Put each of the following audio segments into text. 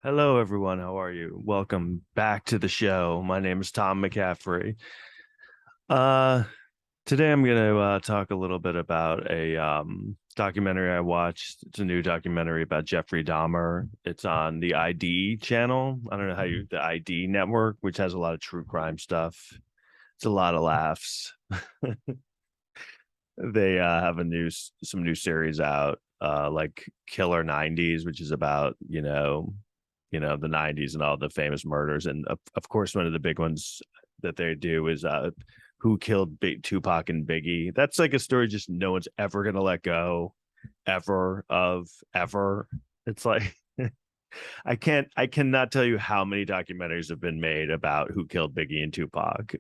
Hello, everyone. How are you? Welcome back to the show. My name is Tom McCaffrey. Uh, Today I'm going to talk a little bit about a documentary I watched. It's a new documentary about Jeffrey Dahmer. It's on the ID channel. I don't know how you, the ID network, which has a lot of true crime stuff. It's a lot of laughs. They have some new series out, like Killer 90s, which is about, the 90s and all the famous murders. And of course, one of the big ones that they do is who killed Tupac and Biggie. That's like a story just no one's ever gonna let go, ever. It's like I cannot tell you how many documentaries have been made about who killed Biggie and Tupac.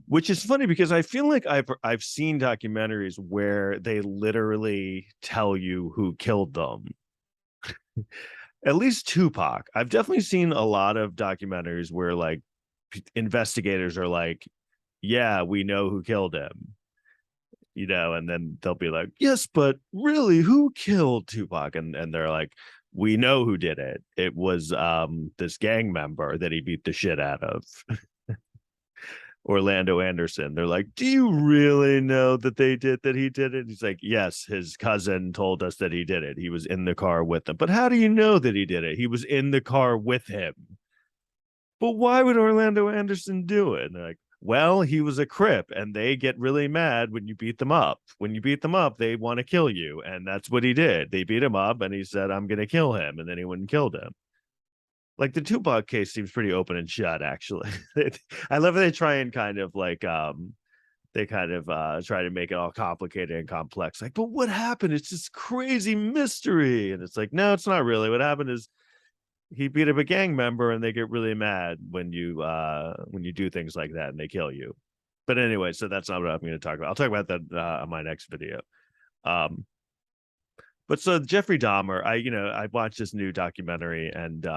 Which is funny because I feel like I've seen documentaries where they literally tell you who killed them. At least Tupac. I've definitely seen a lot of documentaries where like investigators are like, "Yeah, we know who killed him." And then they'll be like, "Yes, but really, who killed Tupac?" And they're like, "We know who did it. It was this gang member that he beat the shit out of." Orlando Anderson. They're like, "Do you really know that he did it?" He's like, "Yes, his cousin told us that he did it. He was in the car with them." "But how do you know that he did it?" "He was in the car with him." "But why would Orlando Anderson do it?" And they're like, "Well, he was a Crip and they get really mad when you beat them up. When you beat them up, they want to kill you. And that's what he did. They beat him up and he said, I'm going to kill him." And then he went and killed him. Like the Tupac case seems pretty open and shut, actually. I love how they try and kind of like they kind of try to make it all complicated and complex. Like, but what happened? It's this crazy mystery. And it's like, no, it's not really. What happened is he beat up a gang member and they get really mad when you do things like that and they kill you. But anyway, so that's not what I'm going to talk about. I'll talk about that on my next video. Um, but so Jeffrey Dahmer, I watched this new documentary and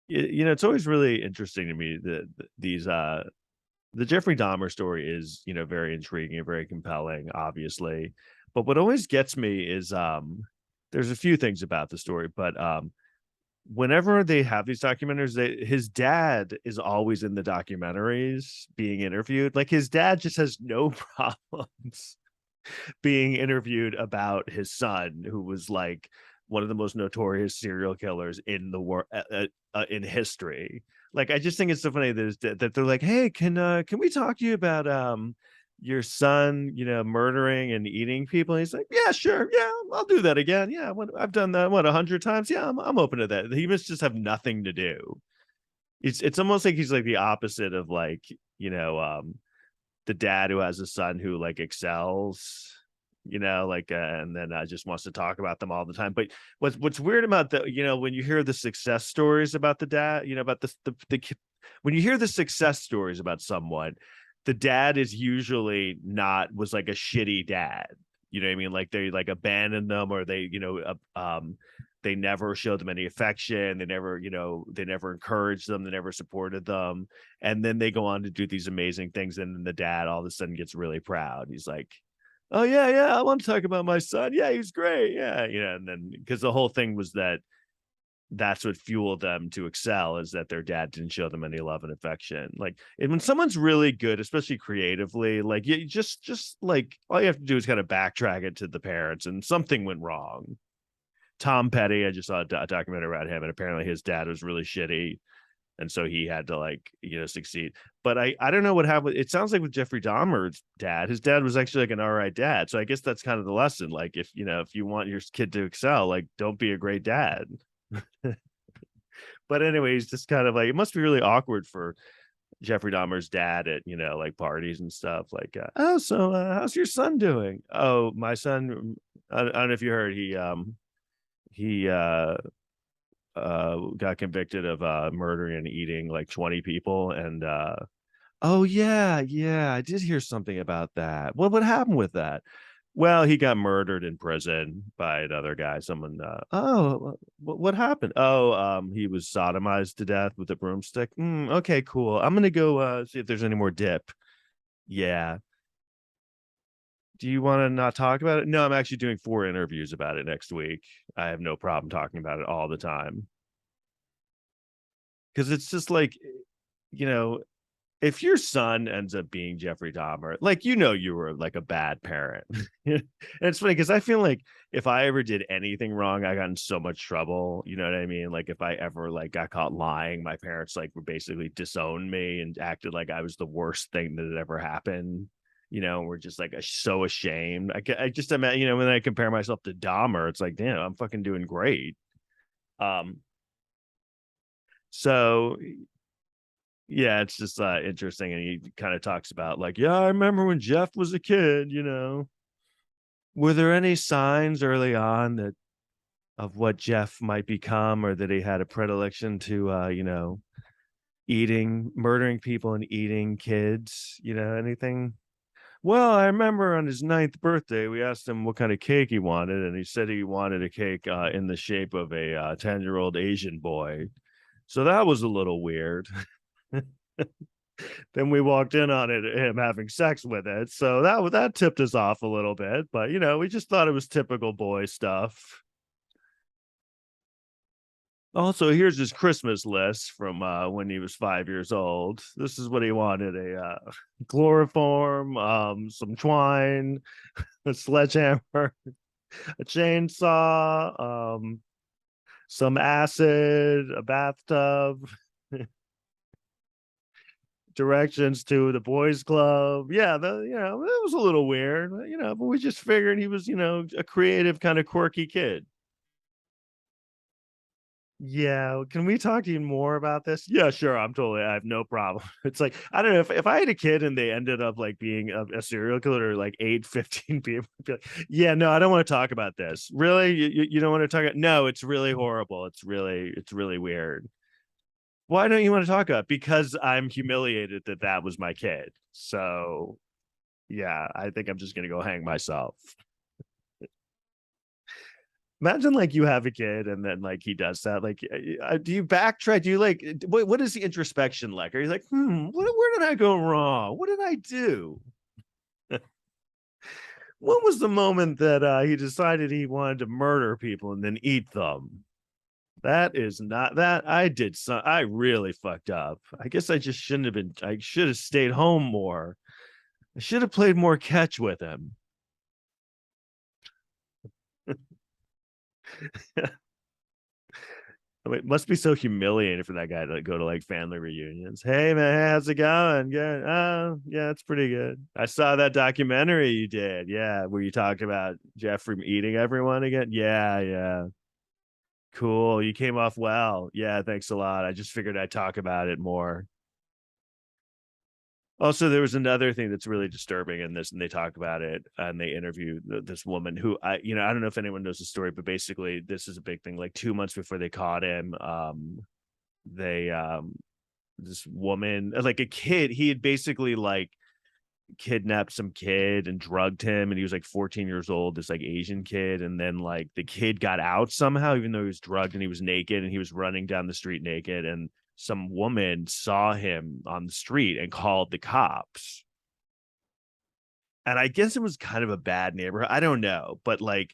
it's always really interesting to me that these the Jeffrey Dahmer story is, very intriguing and very compelling, obviously. But what always gets me is there's a few things about the story, but whenever they have these documentaries, his dad is always in the documentaries being interviewed. Like his dad just has no problems being interviewed about his son, who was like one of the most notorious serial killers in the world, in history. Like I just think it's so funny that they're like, "Hey, can we talk to you about your son, murdering and eating people?" And he's like, "Yeah, sure, yeah, I'll do that again. Yeah, I've done that 100 times. Yeah, I'm open to that." He must just have nothing to do. It's almost like he's like the opposite of like the dad who has a son who like excels, like and then just wants to talk about them all the time. But what's weird about the when you hear the success stories about the dad, about the when you hear the success stories about someone, the dad is usually not was like a shitty dad. You know what I mean? Like they like abandoned them, or they they never showed them any affection. They never encouraged them. They never supported them. And then they go on to do these amazing things. And then the dad all of a sudden gets really proud. He's like, "Oh yeah, yeah, I want to talk about my son. Yeah, he's great. Yeah." And then because the whole thing was that's what fueled them to excel, is that their dad didn't show them any love and affection. Like, and when someone's really good, especially creatively, like you just like all you have to do is kind of backtrack it to the parents, and something went wrong. Tom Petty, I just saw a documentary about him, and apparently his dad was really shitty, and so he had to like succeed. But I don't know what happened. It sounds like with Jeffrey Dahmer's dad, his dad was actually like an all right dad. So I guess that's kind of the lesson. Like if you want your kid to excel, like don't be a great dad. But anyways, just kind of like it must be really awkward for Jeffrey Dahmer's dad at like parties and stuff. Like, "Oh, so how's your son doing?" "Oh, my son, I don't know if you heard, he got convicted of murdering and eating like 20 people." And "Oh yeah, yeah, I did hear something about that. What happened with that?" "Well, he got murdered in prison by another guy. Someone oh, what happened?" "Oh, he was sodomized to death with a broomstick." Okay, cool. I'm gonna go see if there's any more dip." "Yeah. Do you want to not talk about it?" "No, I'm actually doing 4 interviews about it next week. I have no problem talking about it all the time." because it's just like, you know, if your son ends up being Jeffrey Dahmer, like, you were like a bad parent. And it's funny because I feel like if I ever did anything wrong, I got in so much trouble. You know what I mean? Like if I ever like got caught lying, my parents like would basically disown me and acted like I was the worst thing that had ever happened. We're just like so ashamed. I just imagine, when I compare myself to Dahmer, it's like, damn, I'm fucking doing great. Um, so yeah, it's just interesting. And he kind of talks about like, yeah, I remember when Jeff was a kid, were there any signs early on that of what Jeff might become, or that he had a predilection to murdering people and eating kids, anything? Well, I remember on his ninth birthday, we asked him what kind of cake he wanted, and he said he wanted a cake in the shape of a 10-year-old Asian boy. So that was a little weird. Then we walked in on it, him having sex with it. So that tipped us off a little bit, but we just thought it was typical boy stuff. Also, here's his Christmas list from when he was 5 years old. This is what he wanted: a chloroform, some twine, a sledgehammer, a chainsaw, some acid, a bathtub, directions to the boys club. Yeah, it was a little weird, but we just figured he was, a creative, kind of quirky kid. Yeah, can we talk to you more about this? Yeah, sure. I have no problem. It's like, I don't know, if I had a kid and they ended up like being a serial killer, or like 8, 15 people, I'd be like, yeah, no, I don't want to talk about this. Really? You don't want to talk about? No, it's really horrible. It's really weird. Why don't you want to talk about it? Because I'm humiliated that was my kid. So yeah, I think I'm just gonna go hang myself. Imagine like you have a kid and then like he does that. Like, do you backtrack? Do you like what is the introspection like? Are you like, where did I go wrong? What did I do? What was the moment that he decided he wanted to murder people and then eat them? That is not that I did. I really fucked up. I guess I just shouldn't have been. I should have stayed home more. I should have played more catch with him. It must be so humiliating for that guy to go to like family reunions. Hey man, how's it going? Good. Oh, yeah, it's pretty good. I saw that documentary you did. Yeah, where you talked about Jeffrey eating everyone again. Yeah, yeah. Cool. You came off well. Yeah, thanks a lot. I just figured I'd talk about it more. Also, there was another thing that's really disturbing in this, and they talk about it, and they interview this woman who I don't know if anyone knows the story, but basically, this is a big thing. Like 2 months before they caught him, they this woman, like a kid, he had basically like kidnapped some kid and drugged him, and he was like 14 years old, this like Asian kid, and then like the kid got out somehow, even though he was drugged and he was naked, and he was running down the street naked, and some woman saw him on the street and called the cops. And I guess it was kind of a bad neighborhood. I don't know. But like,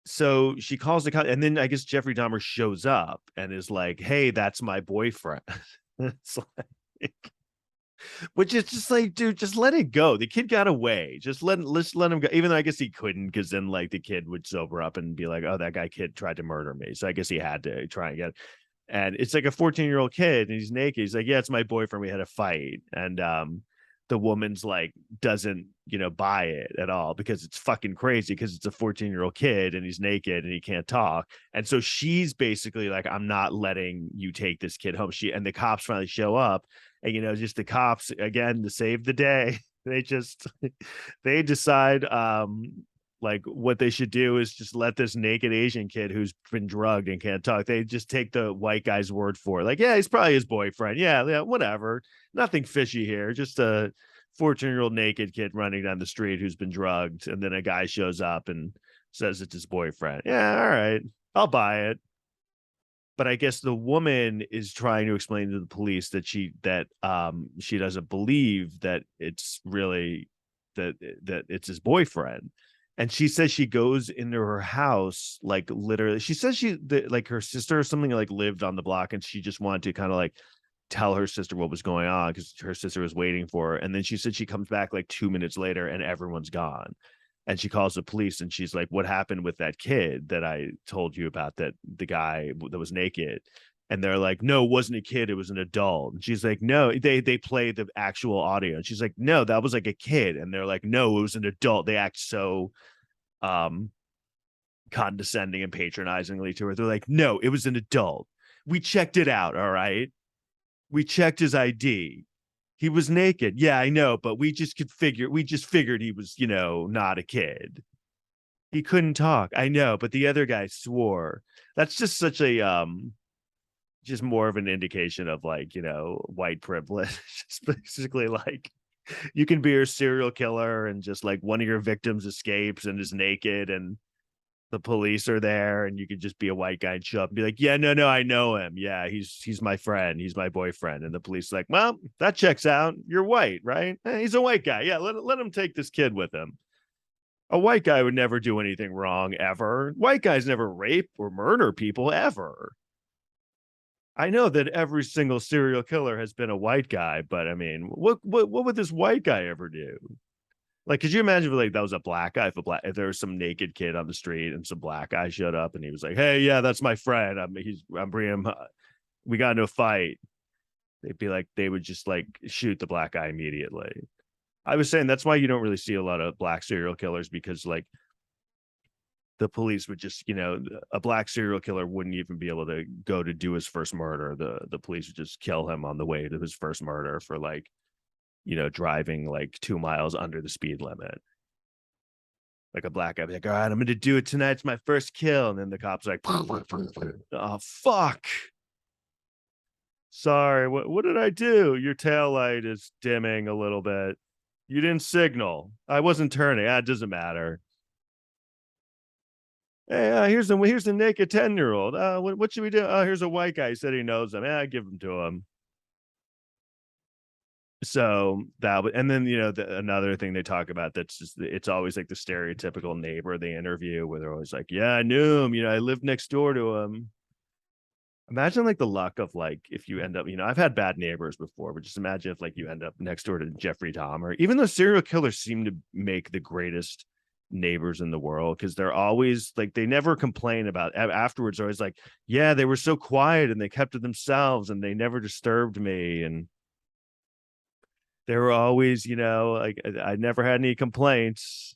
so she calls the cops, and then I guess Jeffrey Dahmer shows up and is like, hey, that's my boyfriend. It's like, which is just like, dude, just let it go. The kid got away. Let's let him go. Even though I guess he couldn't, because then like the kid would sober up and be like, oh, that kid tried to murder me. So I guess he had to try and get. And it's like a 14-year-old kid and he's naked. He's like, yeah, it's my boyfriend. We had a fight. And the woman's like, doesn't, buy it at all, because it's fucking crazy, because it's a 14-year-old kid and he's naked and he can't talk. And so she's basically like, I'm not letting you take this kid home. And the cops finally show up, and, just the cops again to save the day. They just, they decide, like what they should do is just let this naked Asian kid who's been drugged and can't talk. They just take the white guy's word for it. Like, yeah, he's probably his boyfriend. Yeah, yeah, whatever. Nothing fishy here. Just a 14-year-old naked kid running down the street who's been drugged. And then a guy shows up and says it's his boyfriend. Yeah, all right. I'll buy it. But I guess the woman is trying to explain to the police that she doesn't believe that it's really that it's his boyfriend. And she says she goes into her house, like literally. She says like her sister or something like lived on the block, and she just wanted to kind of like tell her sister what was going on because her sister was waiting for her. And then she said she comes back like 2 minutes later and everyone's gone. And she calls the police and she's like, "What happened with that kid that I told you about? That the guy that was naked?" And they're like, "No, it wasn't a kid, it was an adult." And she's like, "No." They play the actual audio and she's like, "No, that was like a kid." And they're like, "No, it was an adult." They act so um condescending and patronizingly to her. They're like, "No, it was an adult. We checked it out, all right? We checked his ID. He was naked. Yeah, I know, but we just figured he was, not a kid. He couldn't talk. I know, but the other guy swore." That's just such a just more of an indication of like, white privilege. It's basically like you can be a serial killer and just like one of your victims escapes and is naked and the police are there and you can just be a white guy and show up and be like, "Yeah, no, I know him. Yeah, he's my friend. He's my boyfriend." And the police are like, "Well, that checks out. You're white, right? He's a white guy. Yeah, let him take this kid with him." A white guy would never do anything wrong ever. White guys never rape or murder people ever. I know that every single serial killer has been a white guy, but I mean, what would this white guy ever do? Like, could you imagine if like that was a black guy? If there was some naked kid on the street and some black guy showed up and he was like, "Hey, yeah, that's my friend. I'm bringing him. We got into a fight." They'd be like, they would just like shoot the black guy immediately. I was saying that's why you don't really see a lot of black serial killers because like the police would just, a black serial killer wouldn't even be able to go to do his first murder. The police would just kill him on the way to his first murder for like, driving like 2 miles under the speed limit. Like a black guy be like, "All right, I'm gonna do it tonight. It's my first kill." And then the cops like, "Oh fuck. Sorry, what did I do? Your tail light is dimming a little bit. You didn't signal. I wasn't turning. It doesn't matter. Hey, here's the naked 10-year-old. What should we do? Oh, here's a white guy. He said he knows him. I give him to him." So that and then another thing they talk about that's just it's always like the stereotypical neighbor they interview where they're always like, "Yeah, I knew him. I lived next door to him." Imagine like the luck of like if you end up, I've had bad neighbors before, but just imagine if like you end up next door to Jeffrey Dahmer. Even though serial killers seem to make the greatest neighbors in the world because they're always like they never complain about afterwards. They're always like, "Yeah, they were so quiet and they kept to themselves and they never disturbed me." And they were always, like I never had any complaints.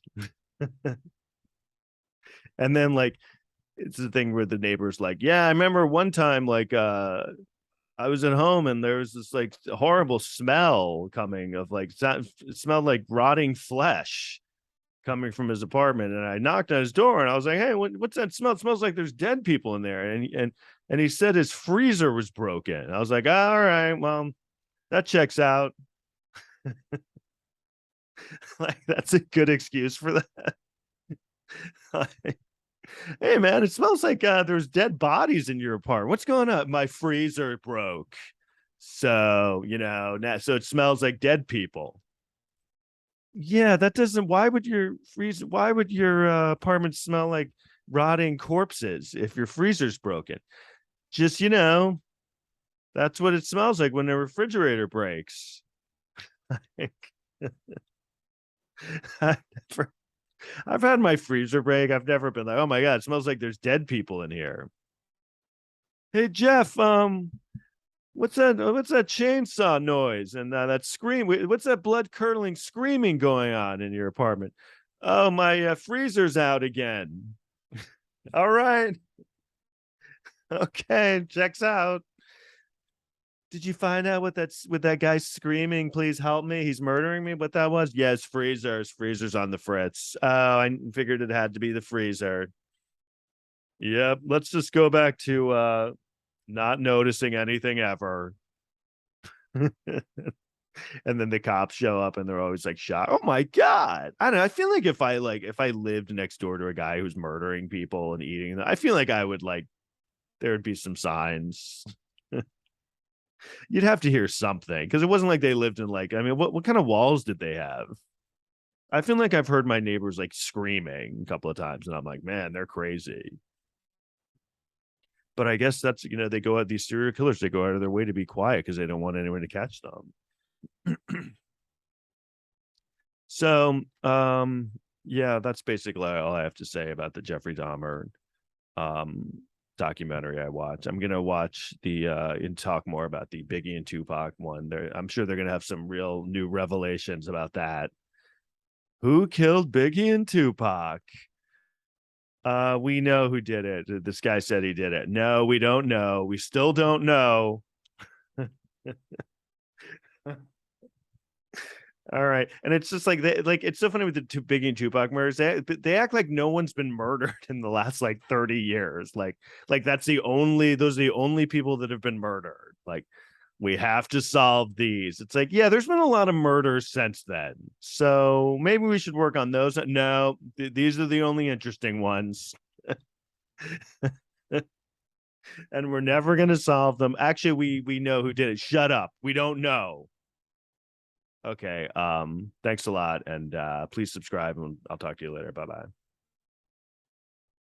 And then like it's the thing where the neighbors like, "Yeah, I remember one time like I was at home and there was this like horrible smell coming of like it smelled like rotting flesh coming from his apartment, and I knocked on his door and I was like, "Hey, what's that smell? It smells like there's dead people in there." And he said his freezer was broken. I was like, "All right, well, that checks out." Like that's a good excuse for that. Like, "Hey man, it smells like there's dead bodies in your apartment. What's going on?" "My freezer broke. So, so it smells like dead people." Yeah, that doesn't why would your apartment smell like rotting corpses if your freezer's broken? Just, that's what it smells like when the refrigerator breaks. I've never I've had my freezer break. I've never been like, "Oh my God, it smells like there's dead people in here." "Hey Jeff, what's that chainsaw noise and that scream? What's that blood curdling screaming going on in your apartment?" "Oh, my freezer's out again." "All right." Okay, checks out. "Did you find out what that guy screaming, 'Please help me, he's murdering me'? What that was?" "Yes, freezer's on the fritz." "Oh, I figured it had to be the freezer." "Yep, let's just go back to not noticing anything ever." And then the cops show up and they're always like shocked. "Oh my God." I don't know. I feel like if I lived next door to a guy who's murdering people and eating them, I feel like I would like there would be some signs. You'd have to hear something because it wasn't like they lived in like, I mean, what kind of walls did they have? I feel like I've heard my neighbors like screaming a couple of times, and I'm like, man, they're crazy. But I guess that's, they go out, these serial killers, they go out of their way to be quiet because they don't want anyone to catch them. So, yeah, that's basically all I have to say about the Jeffrey Dahmer um documentary I watched. I'm gonna watch the and talk more about the Biggie and Tupac one. I'm sure they're gonna have some real new revelations about that. Who killed Biggie and Tupac? We know who did it. This guy said he did it. No, we don't know. We still don't know. All right, and it's just like it's so funny with the two Biggie and Tupac murders. They act like no one's been murdered in the last like 30 years. Like those are the only people that have been murdered. Like we have to solve these. It's like, yeah, there's been a lot of murders since then, so maybe we should work on those. No, these are the only interesting ones. And we're never going to solve them. Actually, we know who did it. Shut up. We don't know. Okay. Thanks a lot, and please subscribe, and I'll talk to you later. Bye bye.